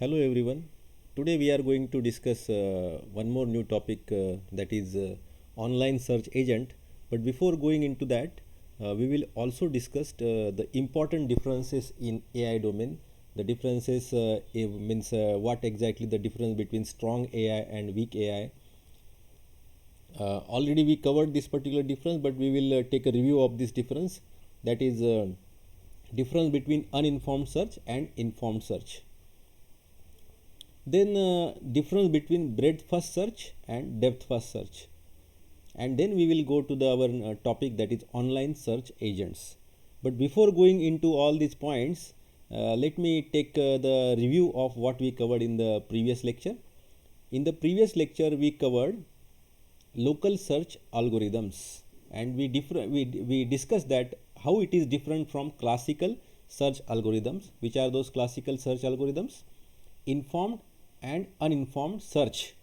Hello everyone. Today we are going to discuss one more new topic that is online search agent. But before going into that, we will also discuss the important differences in AI domain. The differences means what exactly the difference between strong AI and weak AI. Already we covered this particular difference, but we will take a review of this difference. That is difference between uninformed search and informed search. Then difference between breadth first search and depth first search, and then we will go to our topic, that is online search agents. But before going into all these points, let me take the review of what we covered in the previous lecture. In the previous lecture we covered local search algorithms, and we discussed that how it is different from classical search algorithms. Which are those classical search algorithms? Informed and uninformed search.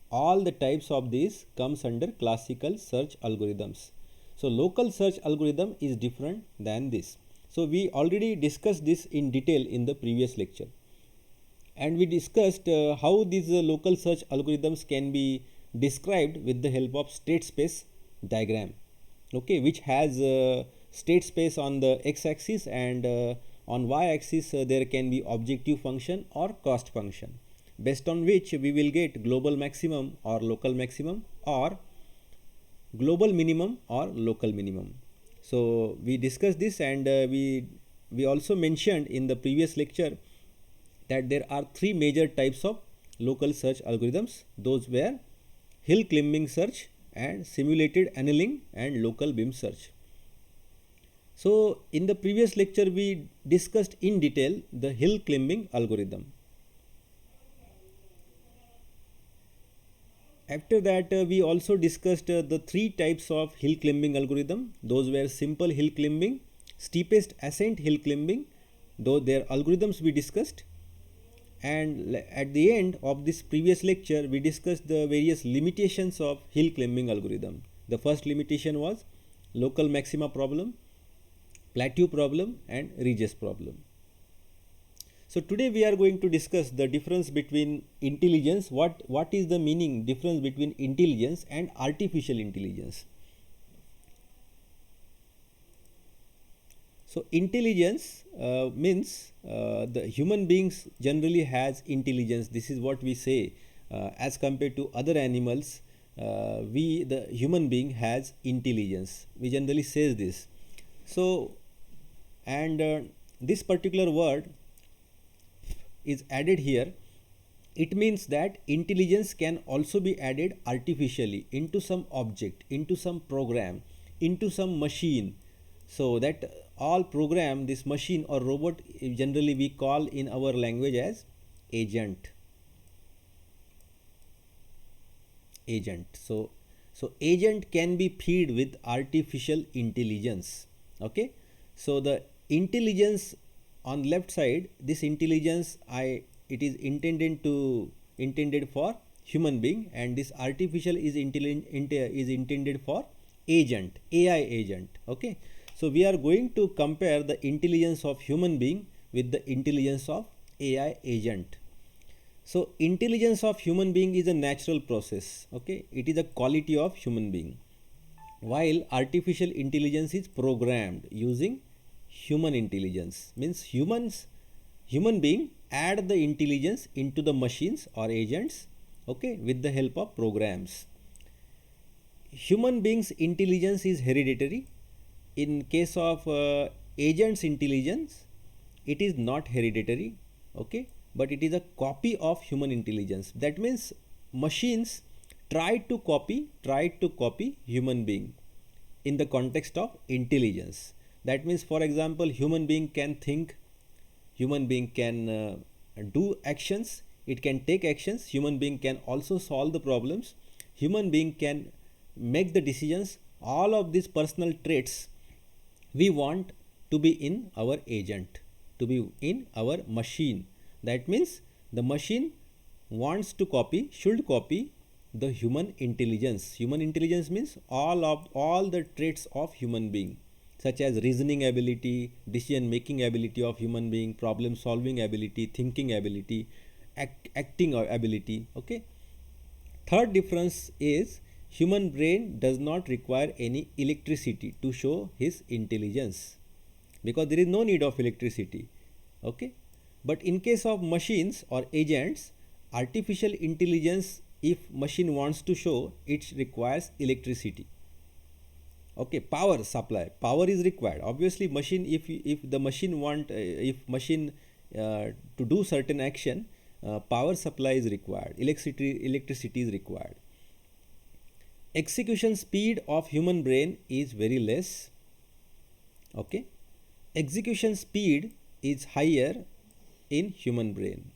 All the types of these comes under classical search algorithms. So local search algorithm is different than this. So we already discussed this in detail in the previous lecture, and we discussed how these local search algorithms can be described with the help of state space diagram, okay, which has state space on the x-axis, and on y-axis there can be objective function or cost function, based on which we will get global maximum or local maximum, or global minimum or local minimum. So we discussed this, and we also mentioned in the previous lecture that there are three major types of local search algorithms. Those were hill climbing search and simulated annealing and local beam search. So in the previous lecture we discussed in detail the hill climbing algorithm. After that we also discussed the three types of hill climbing algorithm. Those were simple hill climbing, steepest ascent hill climbing, though their algorithms we discussed. And at the end of this previous lecture we discussed the various limitations of hill climbing algorithm. The first limitation was local maxima problem, plateau problem, and ridges problem. So today we are going to discuss the difference between intelligence. What is the meaning difference between intelligence and artificial intelligence? So intelligence means the human beings generally has intelligence. This is what we say. As compared to other animals, we the human being has intelligence. We generally says this. So, and this particular word is added here. It means that intelligence can also be added artificially into some object, into some program, into some machine. So that all program, this machine or robot, generally we call in our language as agent. So agent can be fed with artificial intelligence. Okay, so the intelligence on left side, this intelligence it is intended for human being, and this artificial is intended for agent, AI agent. Okay, so we are going to compare the intelligence of human being with the intelligence of AI agent. So intelligence of human being is a natural process. Okay, it is a quality of human being, while artificial intelligence is programmed using human intelligence. Means human being add the intelligence into the machines or agents, okay, with the help of programs. Human beings intelligence is hereditary. In case of agents intelligence, it is not hereditary, okay, but it is a copy of human intelligence. That means machines try to copy human being in the context of intelligence. That means, for example, human being can think, human being can do actions, it can take actions, human being can also solve the problems, human being can make the decisions. All of these personal traits we want to be in our agent, to be in our machine. That means the machine wants to copy, should copy the human intelligence. Human intelligence means all the traits of human being, such as reasoning ability, decision making ability of human being, problem solving ability, thinking ability, acting ability. Okay. Third difference is human brain does not require any electricity to show his intelligence, because there is no need of electricity. Okay. But in case of machines or agents, artificial intelligence, if machine wants to show, it requires electricity. Okay, power supply, power is required. Obviously machine, if the machine want if machine to do certain action, power supply is required, electricity is required. Execution speed of human brain is very less. Okay, execution speed is higher in human brain.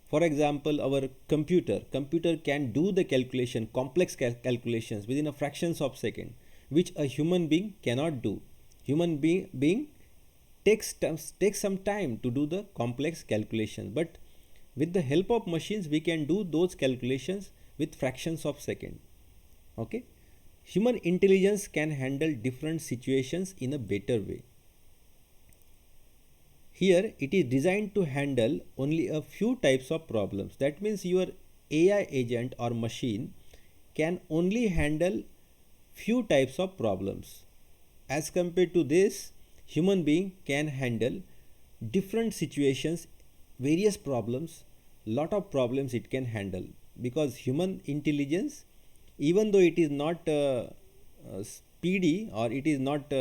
For example, our computer can do the calculation, complex calculations within a fractions of second, which a human being cannot do. Human being takes some time to do the complex calculations, but with the help of machines we can do those calculations with fractions of second. Okay, human intelligence can handle different situations in a better way. Here it is designed to handle only a few types of problems. That means your AI agent or machine can only handle few types of problems. As compared to this, human being can handle different situations, various problems, lot of problems it can handle, because human intelligence, even though it is not speedy, or it is not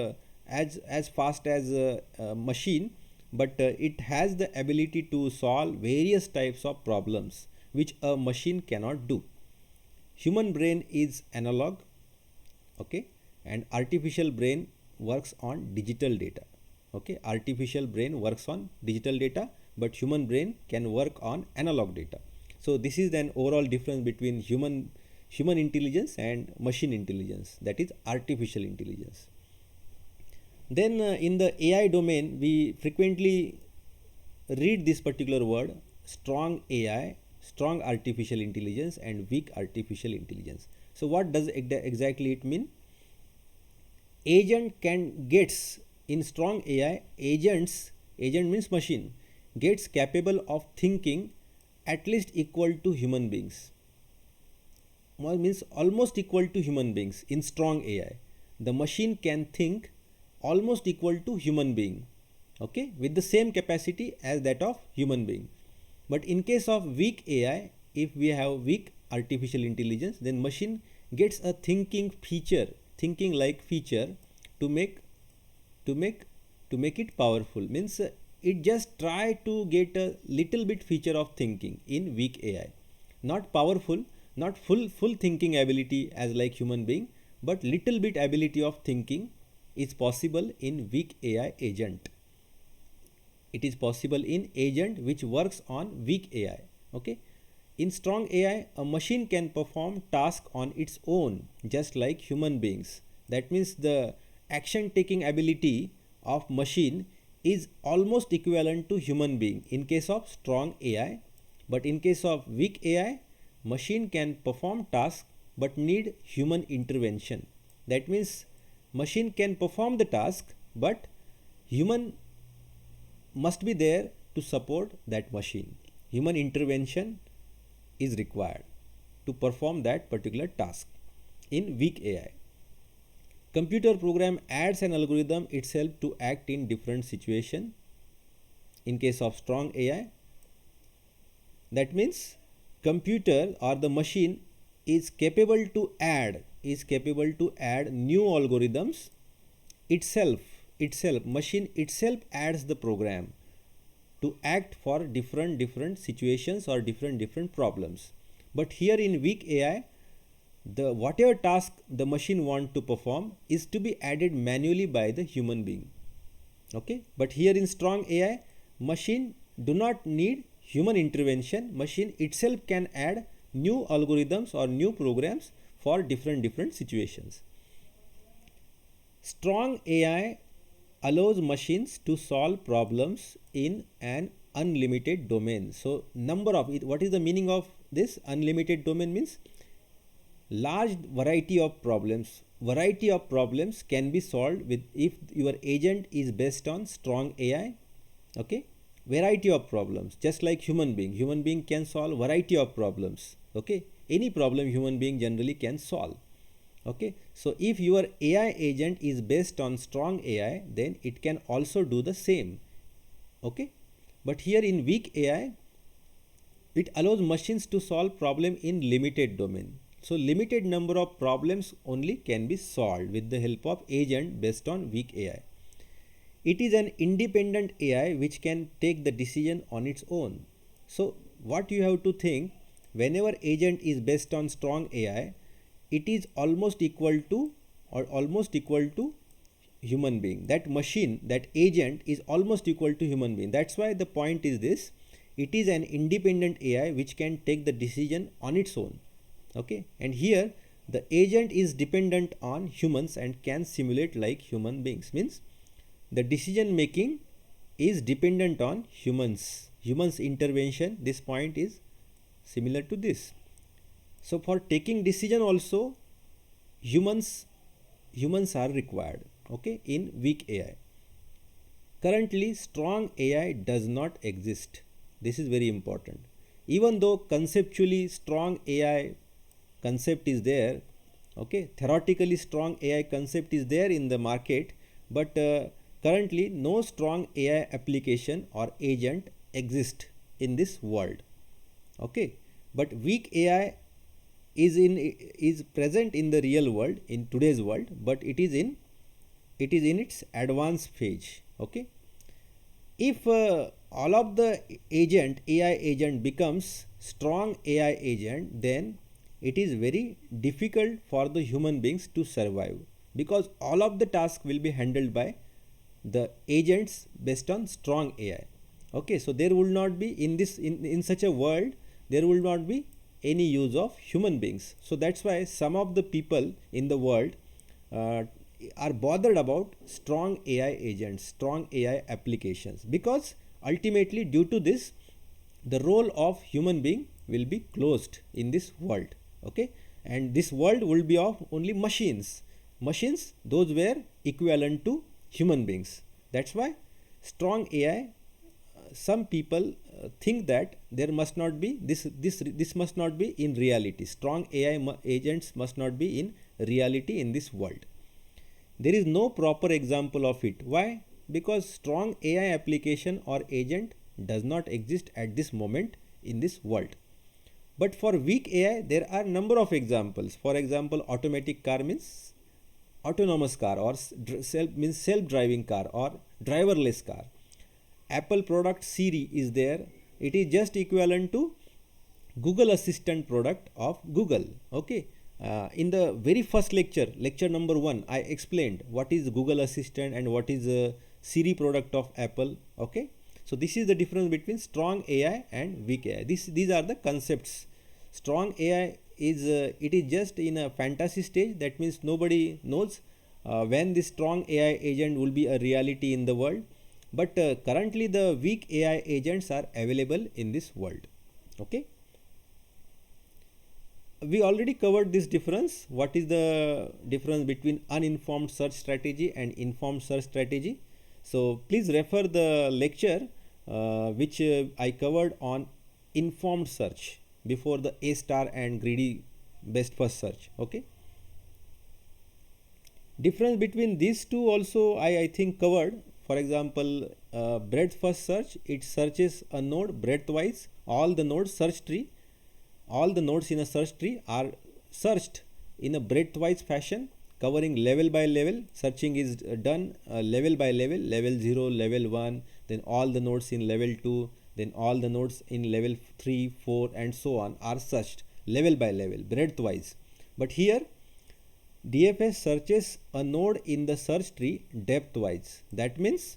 as fast as a machine, but it has the ability to solve various types of problems which a machine cannot do. Human brain is analog. Okay, and artificial brain works on digital data. Okay, artificial brain works on digital data, but human brain can work on analog data. So this is an overall difference between human intelligence and machine intelligence, that is artificial intelligence. Then in the AI domain we frequently read this particular word: strong AI, strong artificial intelligence, and weak artificial intelligence. So what does exactly it mean? Agent gets in strong AI, agent means machine, gets capable of thinking at least equal to human beings. Well, means almost equal to human beings. In strong AI, the machine can think almost equal to human being. Okay, with the same capacity as that of human being. But in case of weak AI, if we have weak artificial intelligence, then machine gets a thinking like feature to make it powerful. Means it just try to get a little bit feature of thinking in weak AI, not powerful, not full thinking ability as like human being, but little bit ability of thinking is possible in weak AI agent. It is possible in agent which works on weak AI. Okay, in strong AI, a machine can perform task on its own just like human beings. That means the action taking ability of machine is almost equivalent to human being in case of strong AI, but in case of weak AI, machine can perform task but need human intervention. That means machine can perform the task, but human must be there to support that machine. Human intervention is required to perform that particular task in weak AI. Computer program adds an algorithm itself to act in different situation. In case of strong AI, that means computer or the machine is capable to add new algorithms itself. Machine itself adds the program to act for different situations or different problems. But here in weak AI, the whatever task the machine want to perform is to be added manually by the human being. Okay, but here in strong AI, machine do not need human intervention. Machine itself can add new algorithms or new programs for different situations. Strong AI allows machines to solve problems in an unlimited domain. So number of it, what is the meaning of this unlimited domain? Means large variety of problems can be solved with, if your agent is based on strong AI. Okay, variety of problems, just like human being can solve variety of problems. Okay, any problem human being generally can solve. Okay, so if your AI agent is based on strong AI, then it can also do the same. Okay, but here in weak AI, it allows machines to solve problem in limited domain. So limited number of problems only can be solved with the help of agent based on weak AI. It is an independent AI which can take the decision on its own. So what you have to think, whenever agent is based on strong AI, it is almost equal to human being. That machine, that agent is almost equal to human being. That's why the point is this: it is an independent AI which can take the decision on its own. Okay, and here the agent is dependent on humans and can simulate like human beings. Means the decision making is dependent on humans intervention. This point is similar to this. So for taking decision also, humans are required. Okay, in weak AI. Currently strong AI does not exist. This is very important. Even though conceptually strong AI concept is there, okay, theoretically strong AI concept is there in the market, but currently no strong AI application or agent exist in this world. Okay, but weak AI is present in the real world, in today's world, but it is in its advanced phase. Okay, if all of the AI agent becomes strong AI agent, then it is very difficult for the human beings to survive, because all of the tasks will be handled by the agents based on strong AI. Okay, so there will not be in such a world, there will not be any use of human beings. So that's why some of the people in the world are bothered about strong AI agents, strong AI applications, because ultimately due to this, the role of human being will be closed in this world. Okay, and this world will be of only machines. Those were equivalent to human beings. That's why strong AI, some people think that there must not be this must not be in reality. Strong AI agents must not be in reality in this world. There is no proper example of it. Why? Because strong AI application or agent does not exist at this moment in this world. But for weak AI, there are number of examples. For example, automatic car means autonomous car, or self-driving car, or driverless car. Apple product Siri is there. It is just equivalent to Google Assistant product of Google. Okay. In the very first lecture number 1, I explained what is Google Assistant and what is Siri product of Apple. Okay. So this is the difference between strong AI and weak AI. These are the concepts. Strong AI is it is just in a fantasy stage. That means nobody knows when this strong AI agent will be a reality in the world. But currently the weak AI agents are available in this world. Okay. We already covered this difference. What is the difference between uninformed search strategy and informed search strategy? So please refer the lecture which I covered on informed search before the A star and greedy best first search. Okay. Difference between these two also I think covered. For example, breadth first search, it searches a node breadth-wise. All the nodes in a search tree are searched in a breadth-wise fashion, covering level by level. Searching is done level by level, level 0, level 1, then all the nodes in level 2, then all the nodes in level 3, 4 and so on are searched level by level, breadth-wise. But here DFS searches a node in the search tree depth-wise. That means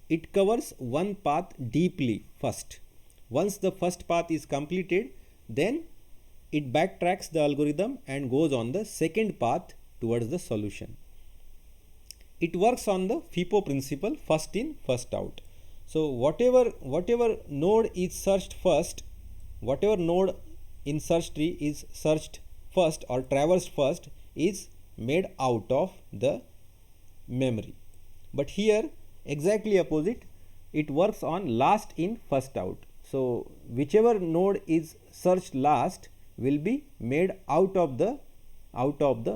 it covers one path deeply first. Once the first path is completed, then it backtracks the algorithm and goes on the second path towards the solution. It works on the FIFO principle, first in, first out. So whatever node is searched first, whatever node in search tree is searched first or traversed first is made out of the memory. But here exactly opposite, it works on last in first out. So whichever node is searched last will be made out of the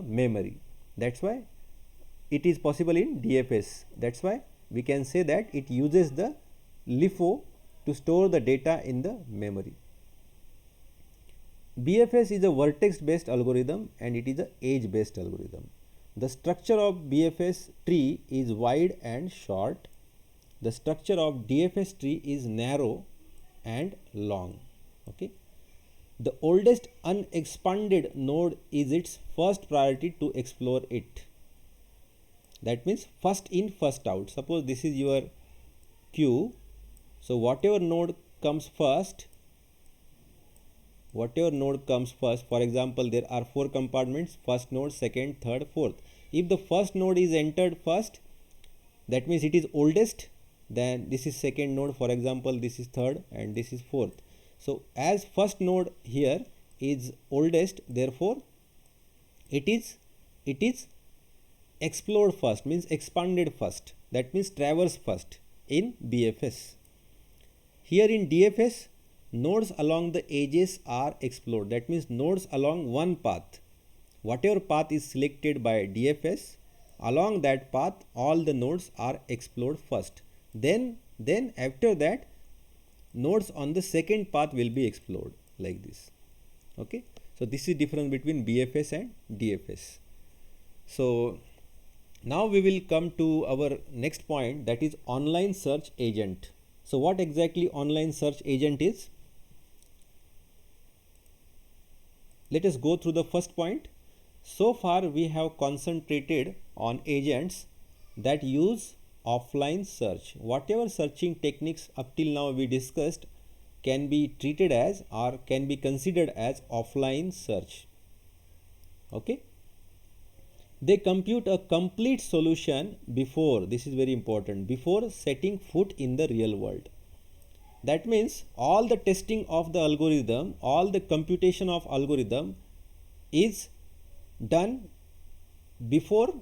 memory. That's why it is possible in DFS. That's why we can say that it uses the LIFO to store the data in the memory. BFS is a vertex based algorithm and it is a edge based algorithm. The structure of BFS tree is wide and short. The structure of DFS tree is narrow and long. Okay. The oldest unexpanded node is its first priority to explore it. That means first in first out. Suppose this is your queue. So whatever node comes first, for example there are 4 compartments, first node, second, third, fourth. If the first node is entered first, that means it is oldest, then this is second node, for example this is third and this is fourth. So as first node here is oldest, therefore it is explored first, means expanded first, that means traverse first in BFS. Here in DFS, nodes along the edges are explored, that means nodes along one path. Whatever path is selected by DFS, along that path all the nodes are explored first. Then after that nodes on the second path will be explored, like this. Okay. So this is difference between BFS and DFS. So now we will come to our next point, that is online search agent. So what exactly online search agent is? Let us go through the first point. So far we have concentrated on agents that use offline search. Whatever searching techniques up till now we discussed can be treated as or can be considered as offline search. Okay. They compute a complete solution before, this is very important, before setting foot in the real world. That means all the testing of the algorithm, all the computation of algorithm is done before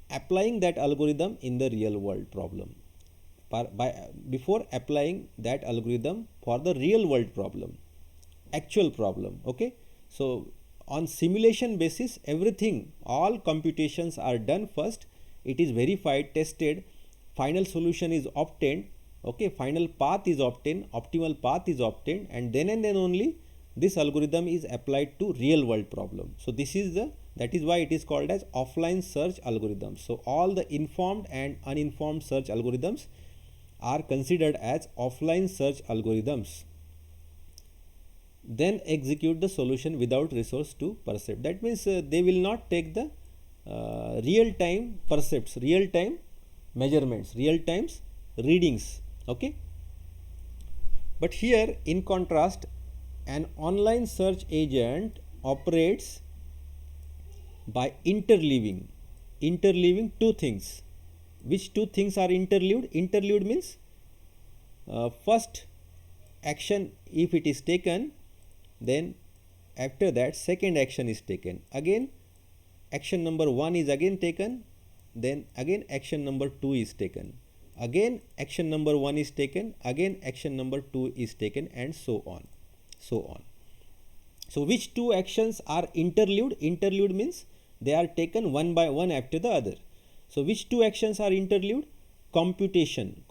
applying that algorithm in the real world problem, before applying that algorithm for the real world problem, actual problem. Okay. So on simulation basis, everything, all computations are done first, it is verified, tested, final solution is obtained. Okay, final path is obtained, optimal path is obtained, and then only this algorithm is applied to real world problem. So this is that is why it is called as offline search algorithms. So all the informed and uninformed search algorithms are considered as offline search algorithms. Then execute the solution without resource to percept. That means they will not take the real time percepts, real time measurements, real times readings. Okay. But here in contrast, an online search agent operates by interleaving two things. Which two things are interleaved? Interleaved means first action if it is taken, then after that second action is taken, again action number 1 is again taken, then again action number 2 is taken, again action number 1 is taken, again action number 2 is taken, and so on. So which two actions are interleaved? Interleaved means they are taken one by one after the other. So which two actions are interleaved? Computation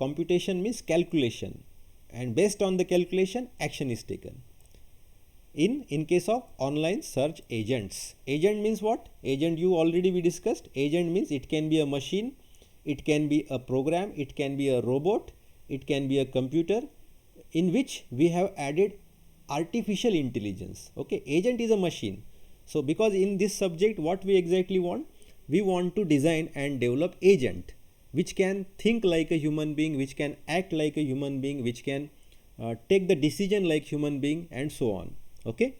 means calculation, and based on the calculation action is taken. In case of online search agents, agent means what? Agent we discussed. Agent means it can be a machine, it can be a program, it can be a robot, it can be a computer in which we have added artificial intelligence. Okay, agent is a machine. So because in this subject what we exactly want? We want to design and develop agent which can think like a human being, which can act like a human being, which can take the decision like human being, and so on. Okay.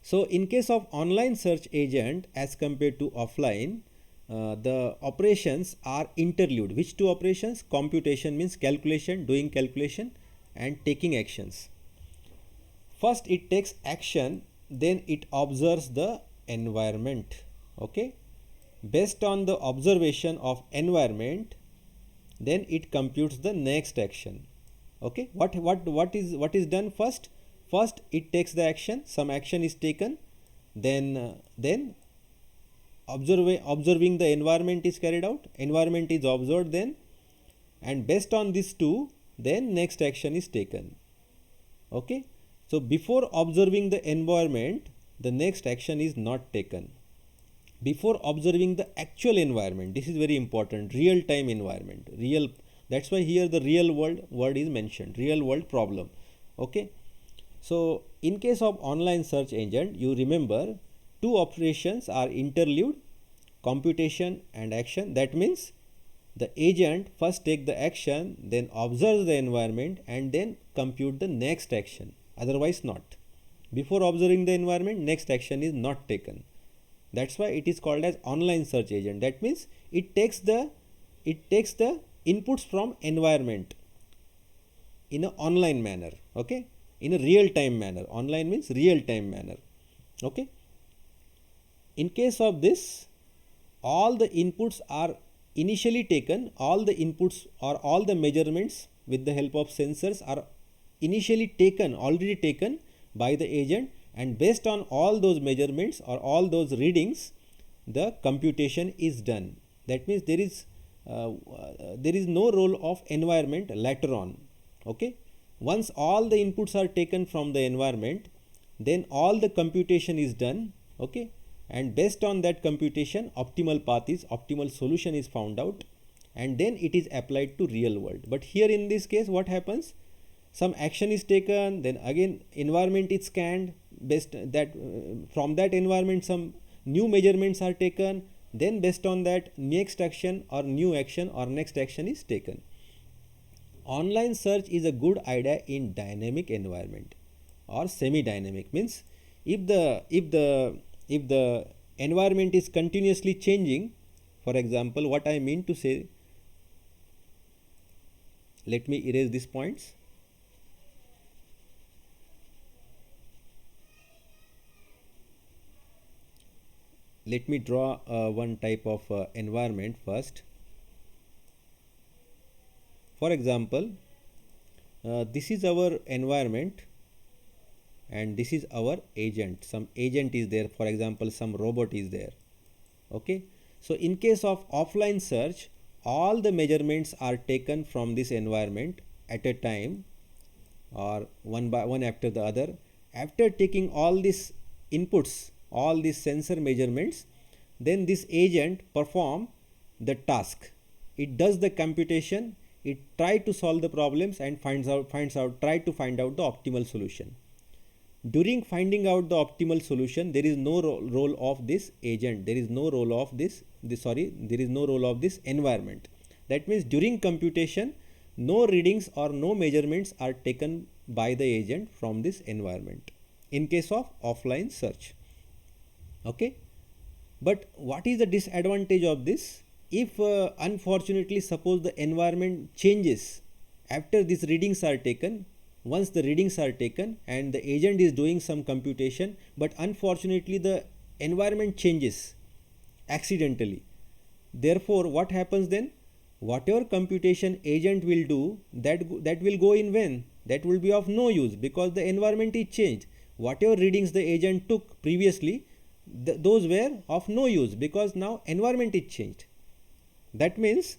So in case of online search agent as compared to offline, the operations are interleaved. Which two operations? Computation means calculation, doing calculation, and taking actions. First it takes action, then it observes the environment. Okay. Based on the observation of environment, then it computes the next action. Okay, what is done first? First it takes the action, some action is taken, then observing the environment is carried out, environment is observed then, and based on these two, then next action is taken. Okay, so before observing the environment, the next action is not taken. Before observing the actual environment, this is very important, real time environment, real, that's why here the real world word is mentioned, real world problem. Okay, so in case of online search agent, you remember two operations are interlude, computation and action. That means the agent first take the action, then observes the environment and then compute the next action, otherwise not. Before observing the environment, next action is not taken. That's why it is called as online search agent. That means it takes the inputs from environment in an online manner. Okay, in a real time manner. Online means real time manner. Okay, in case of this, all the inputs are initially taken, all the inputs or all the measurements with the help of sensors are initially taken, already taken by the agent, and based on all those measurements or all those readings, the computation is done. That means there is no role of environment later on. Okay, once all the inputs are taken from the environment, then all the computation is done. Okay, and based on that computation, optimal solution is found out, and then it is applied to real world. But here in this case, what happens? Some action is taken, then again environment is scanned, based that from that environment some new measurements are taken, then based on that next action or new action or next action is taken. Online search is a good idea in dynamic environment or semi dynamic. Means if the environment is continuously changing, for example, what I mean to say, let me erase these points. Let me draw one type of environment first. For example, this is our environment and this is our agent. Some agent is there, for example some robot is there. Okay, so in case of offline search, all the measurements are taken from this environment at a time or one by one after the other. After taking all these inputs, all these sensor measurements, then this agent perform the task. It does the computation, it try to solve the problems and try to find out the optimal solution. During finding out the optimal solution, there is no role of this agent, there is no role of there is no role of this environment. That means during computation, no readings or no measurements are taken by the agent from this environment in case of offline search. Okay, but what is the disadvantage of this? If unfortunately suppose the environment changes after these readings are taken, once the readings are taken and the agent is doing some computation, but unfortunately the environment changes accidentally, therefore what happens then? Whatever computation agent will do, that will go in vain, that will be of no use because the environment is changed. Whatever readings the agent took previously, those were of no use because now environment is changed. That means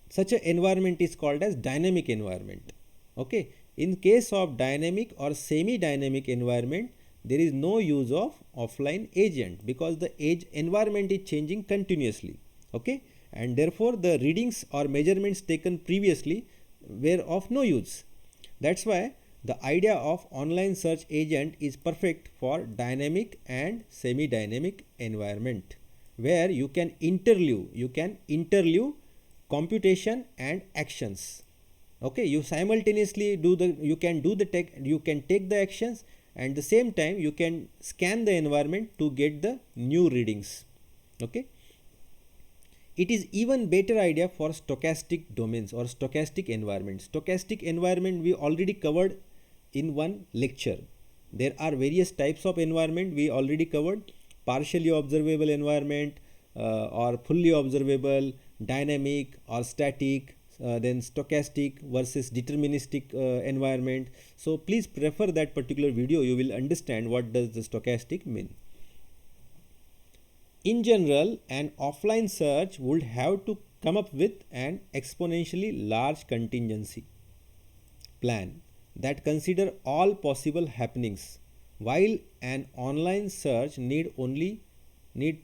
such an environment is called as dynamic environment. Okay, in case of dynamic or semi dynamic environment, there is no use of offline agent because the environment is changing continuously. Okay, and therefore the readings or measurements taken previously were of no use. That's why the idea of online search agent is perfect for dynamic and semi dynamic environment, where you can interleave computation and actions. Okay, you simultaneously you can take the actions and the same time you can scan the environment to get the new readings. Okay, it is even better idea for stochastic domains or stochastic environments. Stochastic environment we already covered in one lecture. There are various types of environment we already covered: partially observable environment or fully observable, dynamic or static, then stochastic versus deterministic environment. So please prefer that particular video, you will understand what does the stochastic mean. In general, an offline search would have to come up with an exponentially large contingency plan that consider all possible happenings, while an online search need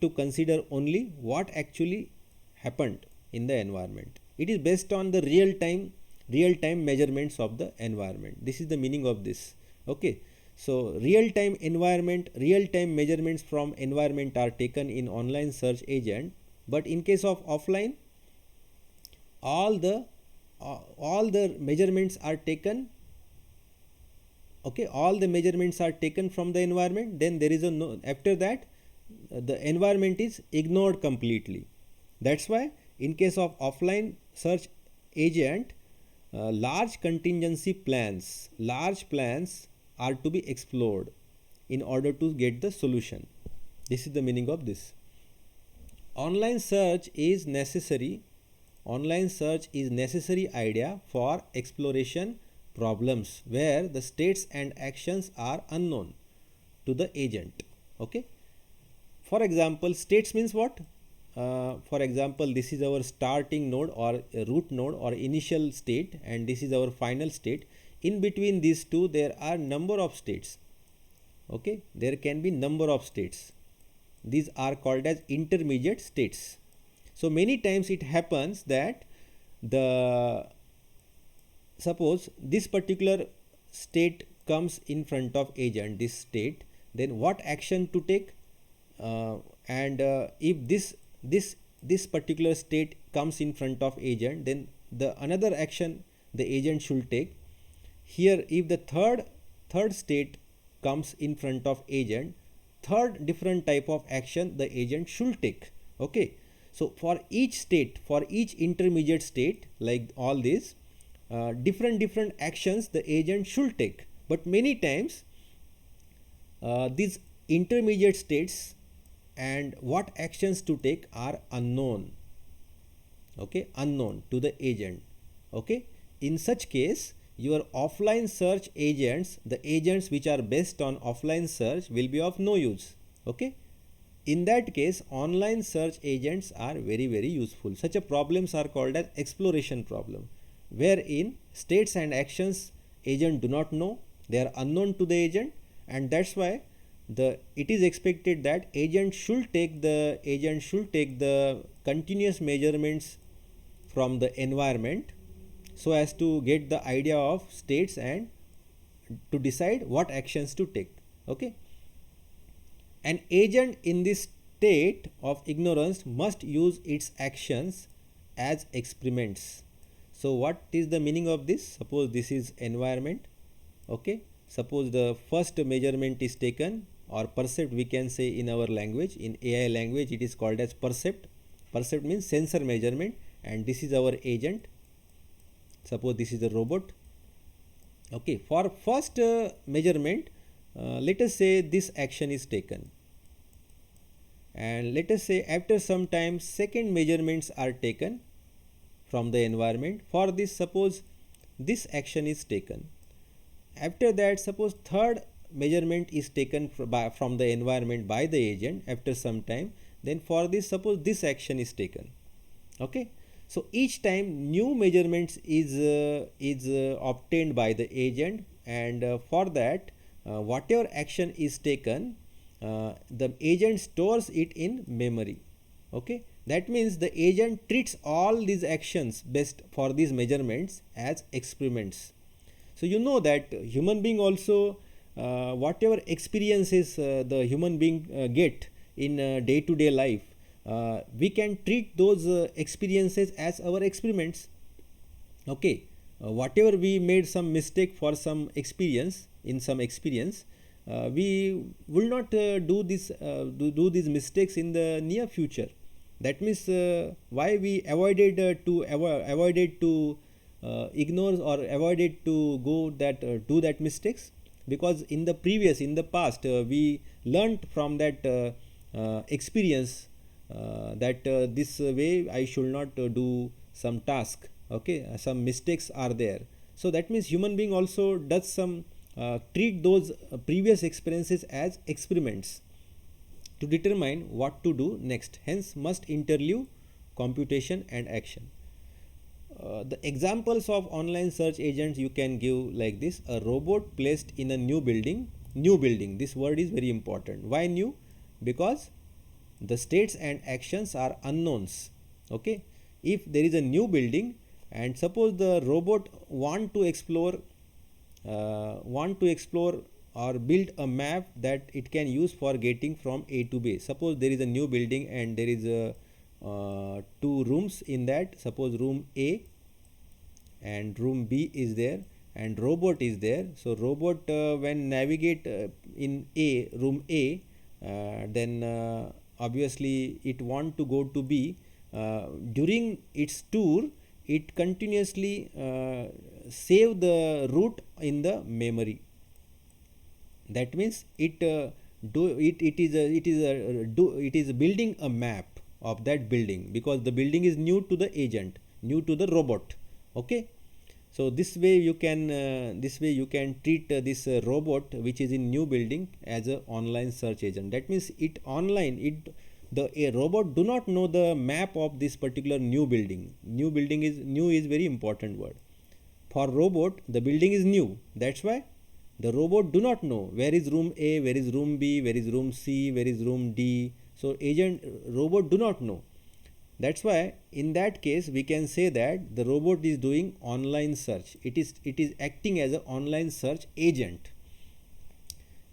to consider only what actually happened in the environment. It is based on the real time measurements of the environment. This is the meaning of this. Okay, so real time measurements from environment are taken in online search agent, but in case of offline, all the measurements are taken. Okay, all the measurements are taken from the environment, then there is a no, after that the environment is ignored completely. That's why in case of offline search agent, large contingency plans are to be explored in order to get the solution. This is the meaning of this. Online search is necessary idea for exploration problems where the states and actions are unknown to the agent. Okay, for example, states means what? For example, this is our starting node or root node or initial state, and this is our final state. In between these two there are number of states. Okay, there can be number of states. These are called as intermediate states. So many times it happens that suppose this particular state comes in front of agent, this state, then what action to take, if this particular state comes in front of agent, then the another action the agent should take. Here if the third state comes in front of agent, third different type of action the agent should take. Okay, so for each state, for each intermediate state, like all these different actions the agent should take, but many times these intermediate states and what actions to take are unknown. Okay, unknown to the agent. Okay, in such case your offline search agents, the agents which are based on offline search, will be of no use. Okay, in that case online search agents are very useful. Such a problems are called as exploration problem, wherein states and actions agent do not know, they are unknown to the agent, and that's why it is expected that agent should take the continuous measurements from the environment so as to get the idea of states and to decide what actions to take. Okay, an agent in this state of ignorance must use its actions as experiments. So what is the meaning of this? Suppose this is environment. Okay, suppose the first measurement is taken, or percept we can say in our language, in AI language it is called as percept. Percept means sensor measurement, and this is our agent. Suppose this is a robot. Okay, for first measurement, let us say this action is taken, and let us say after some time second measurements are taken from the environment. For this, suppose this action is taken. After that, suppose third measurement is taken from the environment by the agent after some time. Then for this, suppose this action is taken. Okay, so each time new measurements is obtained by the agent, and for that whatever action is taken, the agent stores it in memory. Okay, that means the agent treats all these actions based for these measurements as experiments. So you know that human being also whatever experiences the human being get in day-to-day life, we can treat those experiences as our experiments. Okay, whatever we made some mistake for some experience, in some experience, we will not do these mistakes in the near future. That means why we avoided to ignore or avoided to go that do that mistakes, because in the past we learnt from that experience that this way I should not do some task. Okay, some mistakes are there. So that means human being also does some treat those previous experiences as experiments to determine what to do next. Hence must interleave computation and action. The examples of online search agents you can give like this: a robot placed in a new building, this word is very important. Why new? Because the states and actions are unknowns. Okay, if there is a new building and suppose the robot want to explore or build a map that it can use for getting from A to B. Suppose there is a new building and there is a two rooms in that. Suppose room A and room B is there and robot is there. So robot when navigate in room A, then obviously it want to go to B. During its tour it continuously save the route in the memory. That means it is building a map of that building, because the building is new to the agent, new to the robot. Okay, so this way you can treat this robot which is in new building as a online search agent. That means a robot do not know the map of this particular new building. New is very important word. For robot the building is new, that's why the robot do not know where is room A, where is room B, where is room C, where is room D. So robot do not know. That's why in that case we can say that the robot is doing online search. It is acting as an online search agent.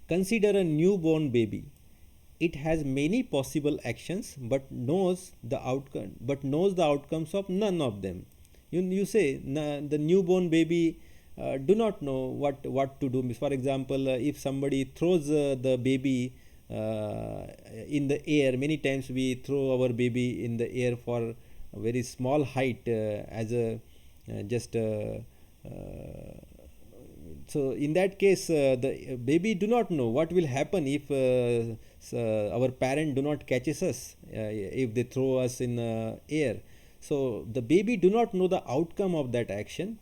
Consider a newborn baby. It has many possible actions but knows the outcomes of none of them. You say the newborn baby do not know what to do. For example, if somebody throws the baby in the air, many times we throw our baby in the air for a very small height as a just so in that case the baby do not know what will happen if our parent do not catches us if they throw us in air. So the baby do not know the outcome of that action.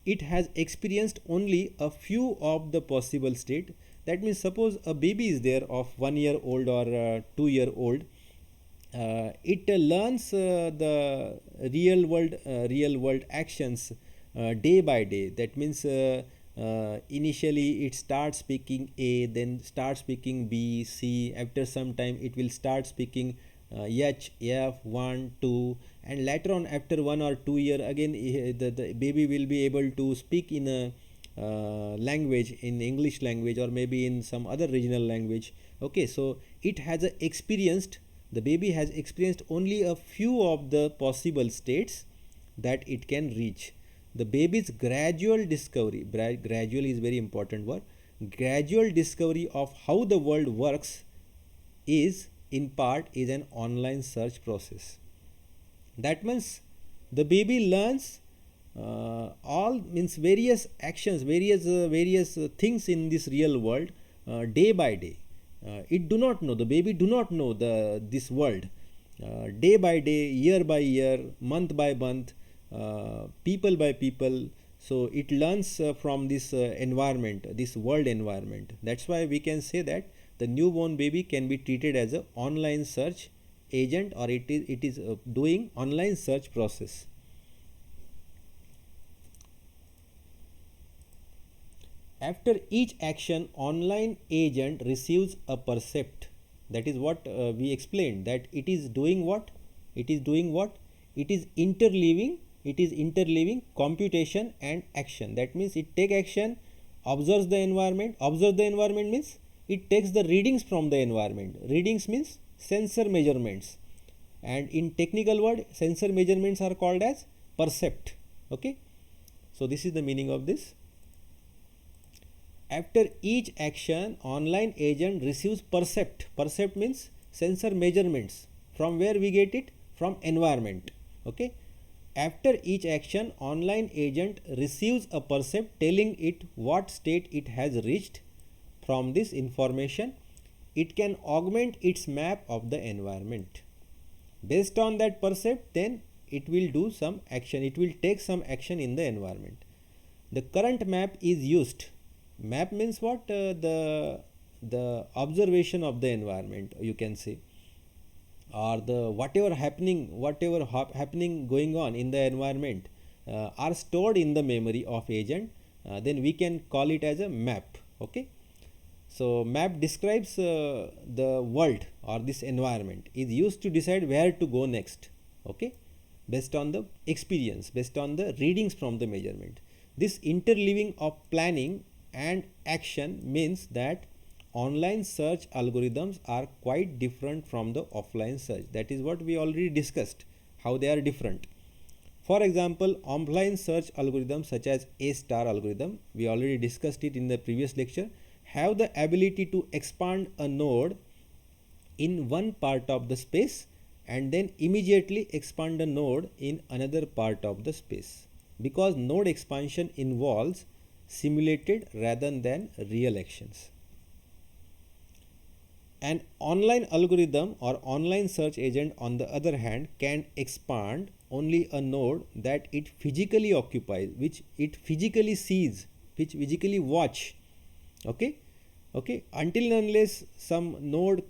It has experienced only a few of the possible state. That means suppose a baby is there of 1 year old or 2 year old. It learns the real world actions day by day. That means initially it starts speaking A, then starts speaking B, C. After some time it will start speaking H, F, 1, 2, and later on after 1 or 2 year again the baby will be able to speak in a language, in English language or maybe in some other regional language. Okay, so the baby has experienced only a few of the possible states that it can reach. The baby's gradual discovery, gradual is very important word, gradual discovery of how the world works is in part is an online search process. That means the baby learns all means various actions, various things in this real world day by day. The baby do not know this world day by day, year by year, month by month, people by people. So it learns from this environment, this world environment. That's why we can say that the newborn baby can be treated as an online search agent, or it is doing online search process. After each action, online agent receives a percept. That is what we explained, that it is doing what? It is interleaving computation and action. That means it take action, observes the environment. Observe the environment means it takes the readings from the environment. Readings means sensor measurements, and in technical word sensor measurements are called as percept. Okay, so this is the meaning of this. After each action, online agent receives percept. Percept means sensor measurements. From where we get it? From environment. Okay, after each action, online agent receives a percept telling it what state it has reached. From this information, it can augment its map of the environment. Based on that percept, then it will do some action, it will take some action in the environment. The current map is used. Map means what? The observation of the environment, you can say, or the whatever happening going on in the environment are stored in the memory of agent. Then we can call it as a map. Okay, so map describes the world or this environment, is used to decide where to go next. Okay, based on the experience, based on the readings from the measurement. This interleaving of planning and action means that online search algorithms are quite different from the offline search. That is what we already discussed, how they are different. For example, offline search algorithms such as A-star algorithm, we already discussed it in the previous lecture, have the ability to expand a node in one part of the space and then immediately expand a node in another part of the space, because node expansion involves simulated rather than real actions. An online algorithm or online search agent, on the other hand, can expand only a node that it physically occupies, which it physically sees, which physically watch. Okay, until and unless some node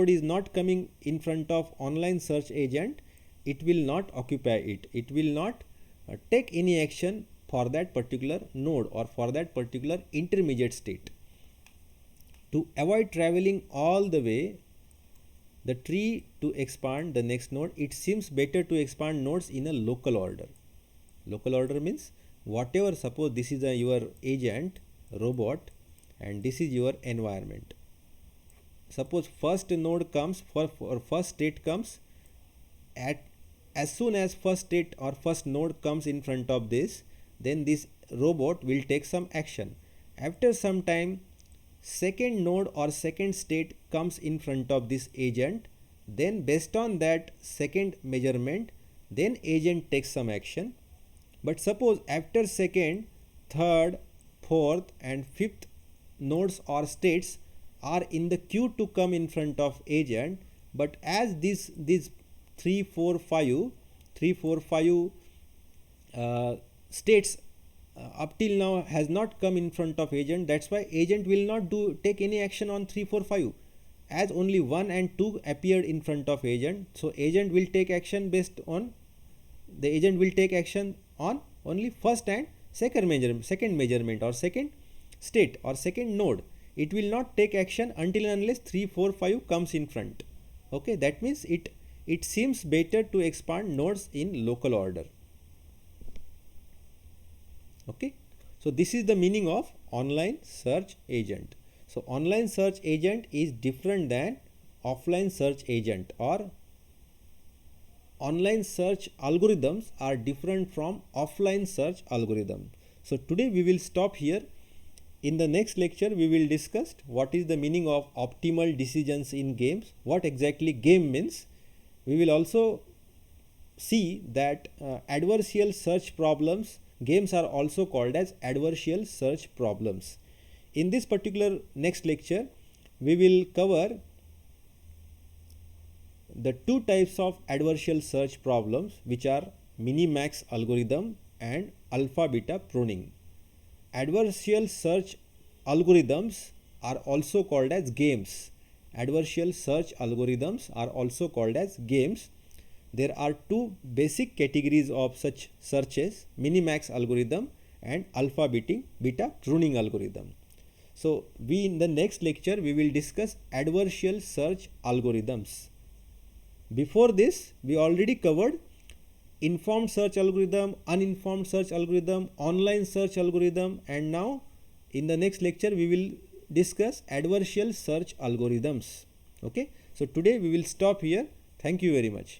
is not coming in front of online search agent, it will not occupy it. It will not take any action for that particular node or for that particular intermediate state. To avoid traveling all the way the tree to expand the next node, it seems better to expand nodes in a local order. Local order means whatever, suppose this is your agent robot and this is your environment. Suppose first node comes for first state comes, as soon as first state or first node comes in front of this, then this robot will take some action. After some time, second node or second state comes in front of this agent, then based on that second measurement, then agent takes some action. But suppose after second, third, fourth and fifth nodes or states are in the queue to come in front of agent, but as these 3, 4, 5 states up till now has not come in front of agent, that's why agent will not take any action on 3, 4, 5, as only 1 and 2 appeared in front of agent. So agent will take action on only first and second measurement or second state or second node. It will not take action until and unless 3, 4, 5 comes in front. Okay, that means it seems better to expand nodes in local order. Okay, so this is the meaning of online search agent. So online search agent is different than offline search agent, or online search algorithms are different from offline search algorithm. So today we will stop here. In the next lecture we will discuss what is the meaning of optimal decisions in games, what exactly game means. We will also see that adversarial search problems, games are also called as adversarial search problems. In this particular next lecture, we will cover the two types of adversarial search problems, which are minimax algorithm and alpha beta pruning. Adversarial search algorithms are also called as games. Adversarial search algorithms are also called as games. There are two basic categories of such searches: minimax algorithm and alpha beta pruning algorithm. So we, in the next lecture, we will discuss adversarial search algorithms. Before this, we already covered informed search algorithm, uninformed search algorithm, online search algorithm, and now in the next lecture we will discuss adversarial search algorithms. Okay, so today we will stop here. Thank you very much.